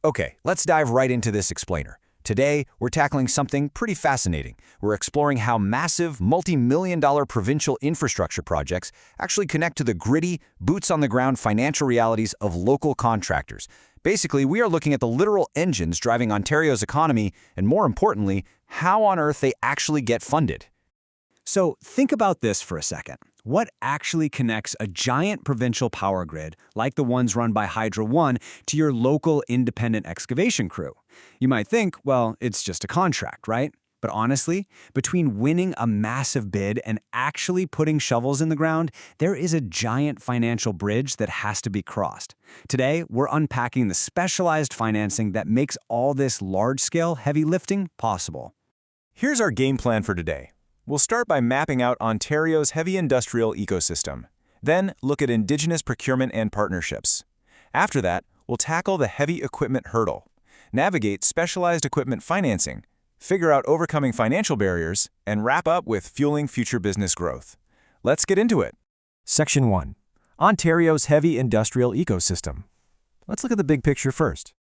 Okay, let's dive right into this explainer. Today, we're tackling something pretty fascinating. We're exploring how massive, multi-million-dollar provincial infrastructure projects actually connect to the gritty, boots-on-the-ground financial realities of local contractors. Basically, we are looking at the literal engines driving Ontario's economy, and more importantly, how on earth they actually get funded. So think about this for a second. What actually connects a giant provincial power grid, like the ones run by Hydro One, to your local independent excavation crew? You might think, well, it's just a contract, right? But honestly, between winning a massive bid and actually putting shovels in the ground, there is a giant financial bridge that has to be crossed. Today, we're unpacking the specialized financing that makes all this large-scale heavy lifting possible. Here's our game plan for today. We'll start by mapping out Ontario's heavy industrial ecosystem. Then look at Indigenous procurement and partnerships. After that, we'll tackle the heavy equipment hurdle, navigate specialized equipment financing, figure out overcoming financial barriers, and wrap up with fueling future business growth. Let's get into it. Section 1. Ontario's heavy industrial ecosystem. Let's look at the big picture first.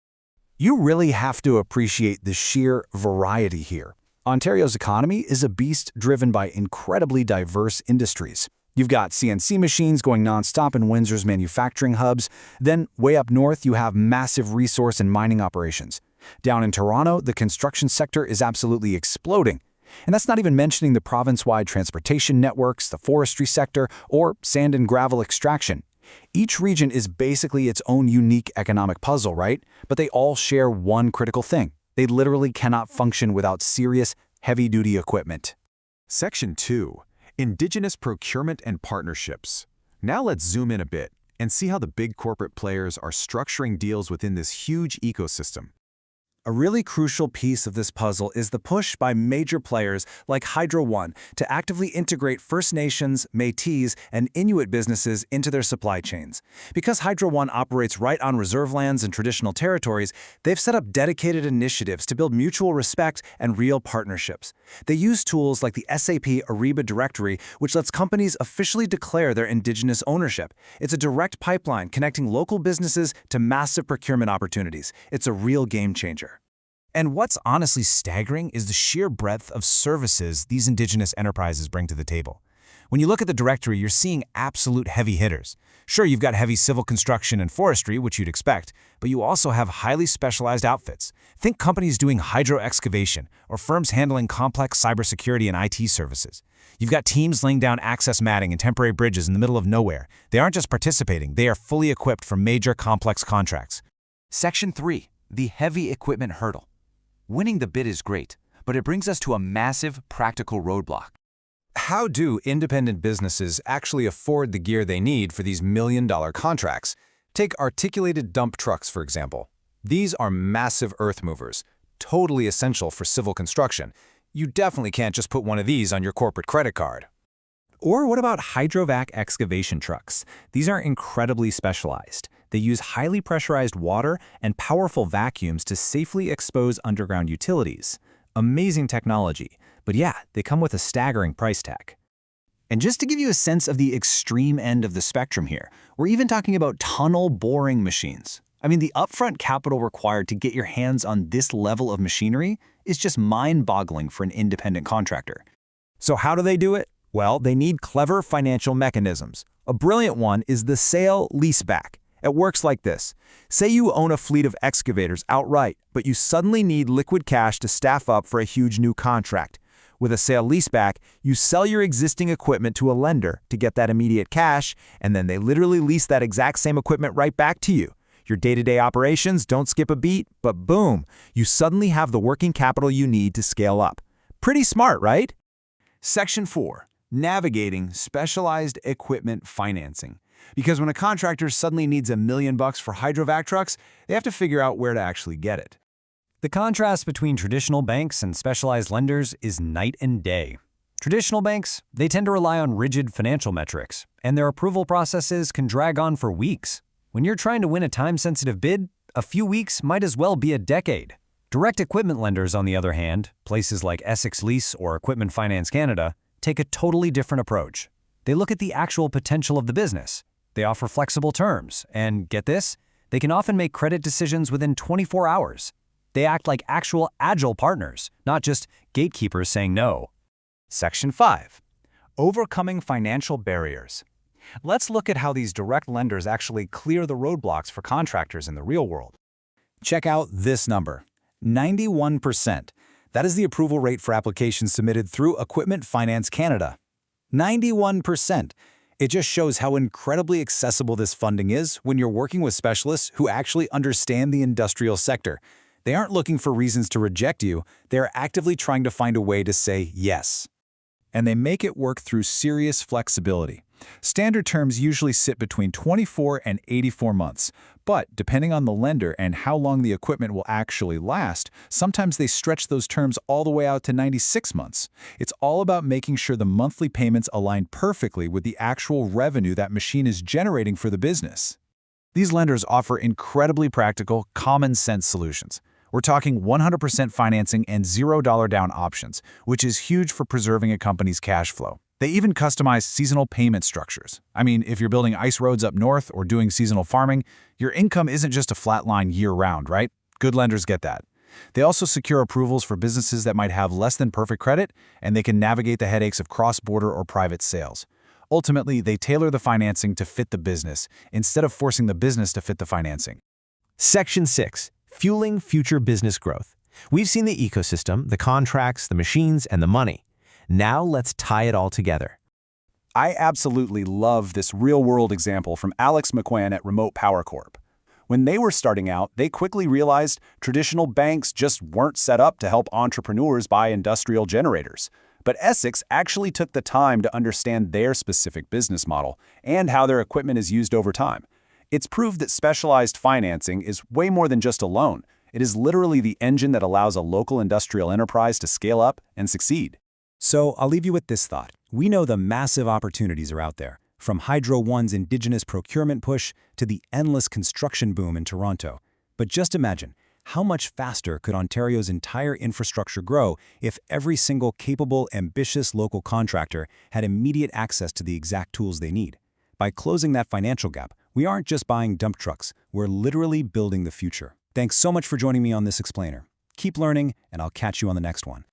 You really have to appreciate the sheer variety here. Ontario's economy is a beast driven by incredibly diverse industries. You've got CNC machines going nonstop in Windsor's manufacturing hubs. Then, way up north, you have massive resource and mining operations. Down in Toronto, the construction sector is absolutely exploding. And that's not even mentioning the province-wide transportation networks, the forestry sector, or sand and gravel extraction. Each region is basically its own unique economic puzzle, right? But they all share one critical thing. They literally cannot function without serious, heavy-duty equipment. Section 2. Indigenous procurement and partnerships. Now let's zoom in a bit and see how the big corporate players are structuring deals within this huge ecosystem. A really crucial piece of this puzzle is the push by major players like Hydro One to actively integrate First Nations, Métis, and Inuit businesses into their supply chains. Because Hydro One operates right on reserve lands and traditional territories, they've set up dedicated initiatives to build mutual respect and real partnerships. They use tools like the SAP Ariba directory, which lets companies officially declare their Indigenous ownership. It's a direct pipeline connecting local businesses to massive procurement opportunities. It's a real game changer. And what's honestly staggering is the sheer breadth of services these Indigenous enterprises bring to the table. When you look at the directory, you're seeing absolute heavy hitters. Sure, you've got heavy civil construction and forestry, which you'd expect, but you also have highly specialized outfits. Think companies doing hydro excavation or firms handling complex cybersecurity and IT services. You've got teams laying down access matting and temporary bridges in the middle of nowhere. They aren't just participating, they are fully equipped for major complex contracts. Section 3. The heavy equipment hurdle. Winning the bid is great, but it brings us to a massive practical roadblock. How do independent businesses actually afford the gear they need for these million-dollar contracts? Take articulated dump trucks, for example. These are massive earth movers, totally essential for civil construction. You definitely can't just put one of these on your corporate credit card. Or what about hydrovac excavation trucks? These are incredibly specialized. They use highly pressurized water and powerful vacuums to safely expose underground utilities. Amazing technology, but yeah, they come with a staggering price tag. And just to give you a sense of the extreme end of the spectrum here, we're even talking about tunnel boring machines. I mean, the upfront capital required to get your hands on this level of machinery is just mind-boggling for an independent contractor. So how do they do it? Well, they need clever financial mechanisms. A brilliant one is the Sale-Leaseback. It works like this. Say you own a fleet of excavators outright, but you suddenly need liquid cash to staff up for a huge new contract. With a sale-leaseback, you sell your existing equipment to a lender to get that immediate cash, and then they literally lease that exact same equipment right back to you. Your day-to-day operations don't skip a beat, but boom, you suddenly have the working capital you need to scale up. Pretty smart, right? Section 4. Navigating specialized equipment financing. Because when a contractor suddenly needs $1 million for hydrovac trucks, they have to figure out where to actually get it. The contrast between traditional banks and specialized lenders is night and day. Traditional banks, they tend to rely on rigid financial metrics, and their approval processes can drag on for weeks. When you're trying to win a time-sensitive bid, a few weeks might as well be a decade. Direct equipment lenders, on the other hand, places like Essex Lease or Equipment Finance Canada, take a totally different approach. They look at the actual potential of the business. They offer flexible terms, and get this, They can often make credit decisions within 24 hours. They act like actual agile partners, not just gatekeepers saying no. Section 5. Overcoming financial barriers. Let's look at how these direct lenders actually clear the roadblocks for contractors in the real world. Check out this number, 91%. That is the approval rate for applications submitted through Equipment Finance Canada. 91%. It just shows how incredibly accessible this funding is when you're working with specialists who actually understand the industrial sector. They aren't looking for reasons to reject you, they're actively trying to find a way to say yes. And they make it work through serious flexibility. Standard terms usually sit between 24 and 84 months, but depending on the lender and how long the equipment will actually last, sometimes they stretch those terms all the way out to 96 months. It's all about making sure the monthly payments align perfectly with the actual revenue that machine is generating for the business. These lenders offer incredibly practical, common-sense solutions. We're talking 100% financing and $0 down options, which is huge for preserving a company's cash flow. They even customize seasonal payment structures. I mean, if you're building ice roads up north or doing seasonal farming, your income isn't just a flat line year-round, right? Good lenders get that. They also secure approvals for businesses that might have less than perfect credit, and they can navigate the headaches of cross-border or private sales. Ultimately, they tailor the financing to fit the business, instead of forcing the business to fit the financing. Section 6. Fueling future business growth. We've seen the ecosystem, the contracts, the machines, and the money. Now let's tie it all together. I absolutely love this real-world example from Alex McQuan at Remote Power Corp. When they were starting out, they quickly realized traditional banks just weren't set up to help entrepreneurs buy industrial generators. But Essex actually took the time to understand their specific business model and how their equipment is used over time. It's proved that specialized financing is way more than just a loan. It is literally the engine that allows a local industrial enterprise to scale up and succeed. So I'll leave you with this thought. We know the massive opportunities are out there, from Hydro One's Indigenous procurement push to the endless construction boom in Toronto. But just imagine, how much faster could Ontario's entire infrastructure grow if every single capable, ambitious local contractor had immediate access to the exact tools they need? By closing that financial gap, we aren't just buying dump trucks, we're literally building the future. Thanks so much for joining me on this explainer. Keep learning, and I'll catch you on the next one.